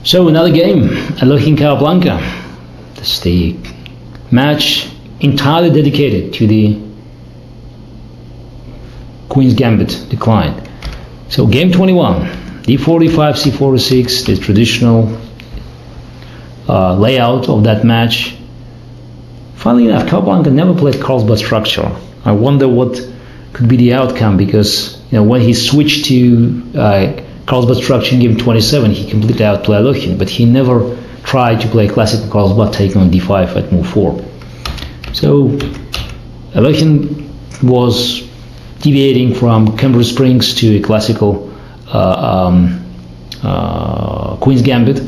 So another game, Alohin Capablanca. This is the match entirely dedicated to the Queen's Gambit decline. So game 21, d4, d5, c4, e6, the traditional layout of that match. Funnily enough, Capablanca never played Carlsbad structure. I wonder what could be the outcome, because when he switched to Carlsbad structure in game 27, he completely outplayed Alohin, but he never tried to play classical Carlsbad taking on d5 at move 4. So Alohin was deviating from Cambridge Springs to a classical Queen's Gambit,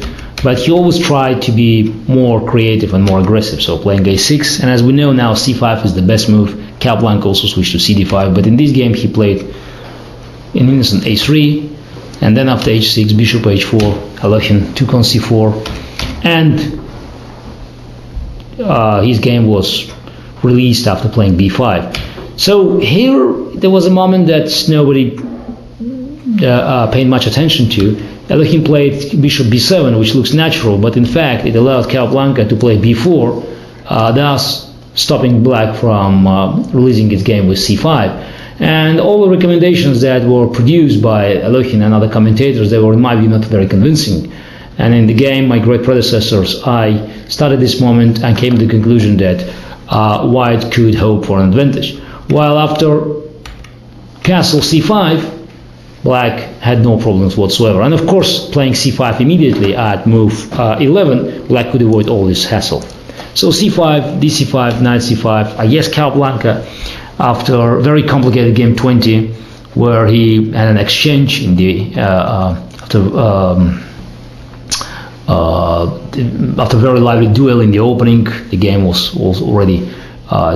but he always tried to be more creative and more aggressive, so playing a6, and as we know now, c5 is the best move. Capablanca also switched to cd5, but in this game he played an innocent a3, and then after h6, bishop h4, Alohin took on c4, and his game was released after playing b5. So here there was a moment that nobody paid much attention to. Alohin played bishop b7, which looks natural, but in fact it allowed Capablanca to play b4, thus stopping black from releasing its game with c5. And all the recommendations that were produced by Alohin and other commentators, they were in my view not very convincing. And in the game, my great predecessors, I studied this moment and came to the conclusion that white could hope for an advantage. While after castle c5, black had no problems whatsoever. And of course, playing c5 immediately at move 11, black could avoid all this hassle. So c5, dc5, knight c5. I guess Capablanca, after a very complicated game 20, where he had an exchange in the after a very lively duel in the opening. The game was already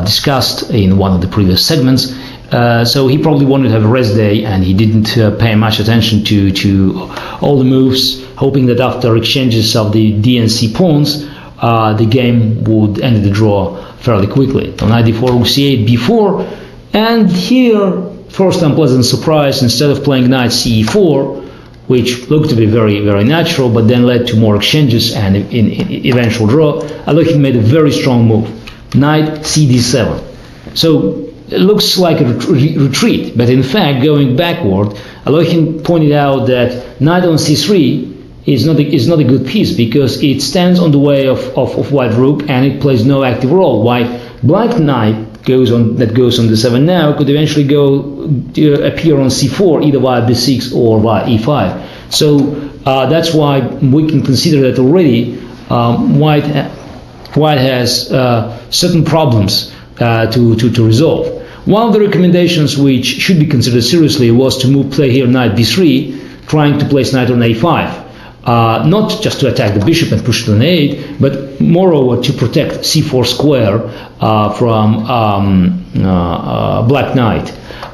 discussed in one of the previous segments. So he probably wanted to have a rest day, and he didn't pay much attention to all the moves, hoping that after exchanges of the d and c pawns, the game would end the draw fairly quickly. On knight d4, rook c8, b4, and here, first unpleasant surprise, instead of playing knight ce4, which looked to be very, very natural, but then led to more exchanges and in eventual draw, Alohin made a very strong move, knight cd7. So it looks like a retreat, but in fact, going backward, Alohin pointed out that knight on c3 is not a good piece, because it stands on the way of white rook and it plays no active role. While black knight goes on d7 now could eventually appear on c4 either via b6 or via e5. So that's why we can consider that already white has certain problems to resolve. One of the recommendations which should be considered seriously was to play here knight b3, trying to place knight on a5. Not just to attack the bishop and push to an 8, but moreover to protect c4 square from black knight.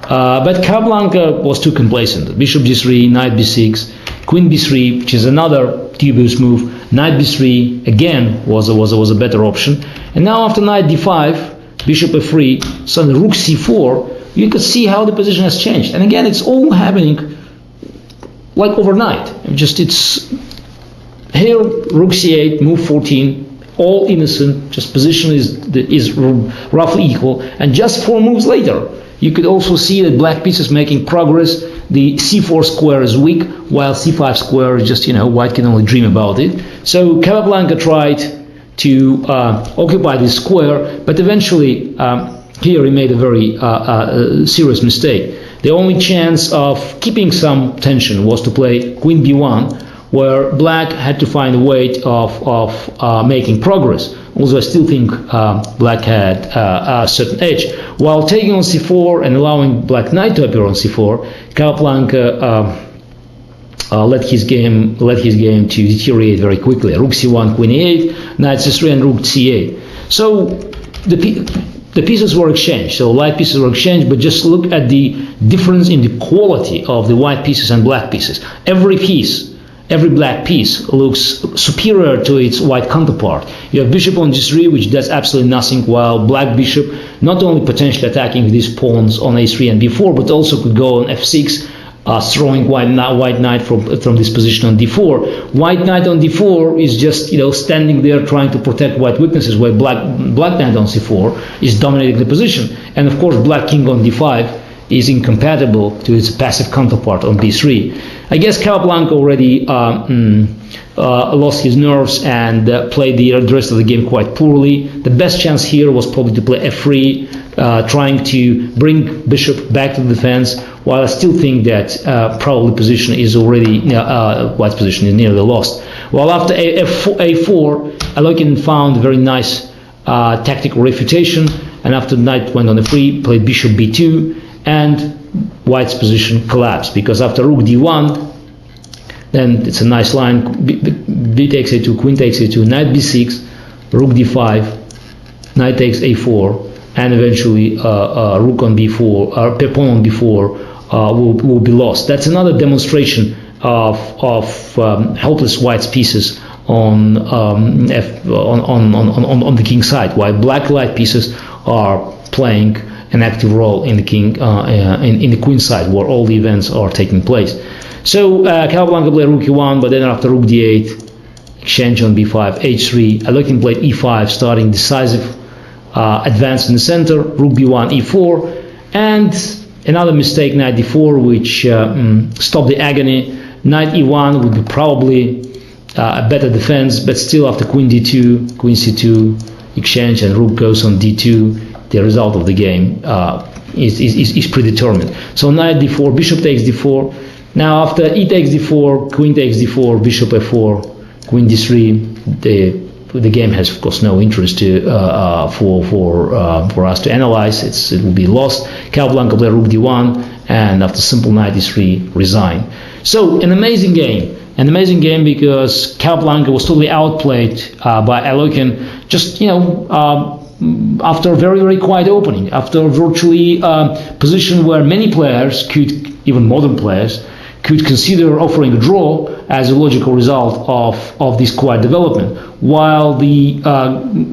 But Capablanca was too complacent. Bishop g3, knight b6, queen b3, which is another dubious move. Knight b3 again was a better option. And now after knight d5, bishop f3, so the rook c4, you could see how the position has changed. And again, it's all happening like overnight. It's here, rook c8, move 14, all innocent, just position is roughly equal, and just 4 moves later, you could also see that black piece is making progress. The c4 square is weak, while c5 square is just, white can only dream about it. So Capablanca tried to occupy this square, but eventually here he made a very serious mistake. The only chance of keeping some tension was to play queen b1, where black had to find a way of making progress. Although I still think black had a certain edge. While taking on c4 and allowing black knight to appear on c4, Capablanca let his game to deteriorate very quickly. Rook c1, queen e8, knight c3, and rook c8. So the pieces were exchanged, so light pieces were exchanged, but just look at the difference in the quality of the white pieces and black pieces. Every black piece looks superior to its white counterpart. You have bishop on g3, which does absolutely nothing, while black bishop not only potentially attacking these pawns on a3 and b4, but also could go on f6 throwing white knight from this position on d4. White knight on d4 is just standing there trying to protect white weaknesses, while black knight on c4 is dominating the position. And of course, black king on d5 is incompatible to its passive counterpart on b3. I guess Capablanca already lost his nerves and played the rest of the game quite poorly. The best chance here was probably to play f3, trying to bring bishop back to the defense, while I still think that probably position is already, white's position is nearly lost. While after a4, Alokin found a very nice tactical refutation, and after knight went on f3, played bishop b2, and white's position collapsed, because after rook d1, then it's a nice line, b takes a2, queen takes a2, knight b6, rook d5, knight takes a4, and eventually rook on b4, pawn on b4 will be lost. That's another demonstration of helpless white's pieces on the king side, while black light pieces are playing an active role in the king in the queen side, where all the events are taking place. So Capablanca played rook e1, but then after rook d8, exchange on b5, h3, Alokin played e5, starting decisive advance in the center, rook b1, e4, and another mistake, knight d4, which stopped the agony. Knight e1 would be probably a better defense, but still after queen d2, queen c2, exchange, and rook goes on d2, the result of the game is predetermined. So knight d4, bishop takes d4. Now after e takes d4, queen takes d4, bishop f4, queen d3, the game has of course no interest for us to analyze. It will be lost. Capablanca played rook d1, and after simple knight d3, resign. So an amazing game because Capablanca was totally outplayed by Alokin. Just after a very, very quiet opening, after virtually position where many players could, even modern players, could consider offering a draw as a logical result of this quiet development, while the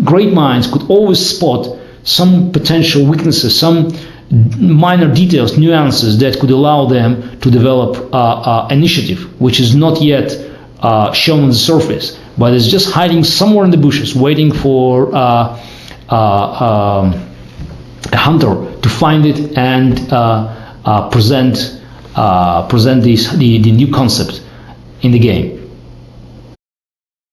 great minds could always spot some potential weaknesses, some minor details, nuances that could allow them to develop initiative, which is not yet shown on the surface, but is just hiding somewhere in the bushes, waiting for a hunter to find it and present the new concept in the game.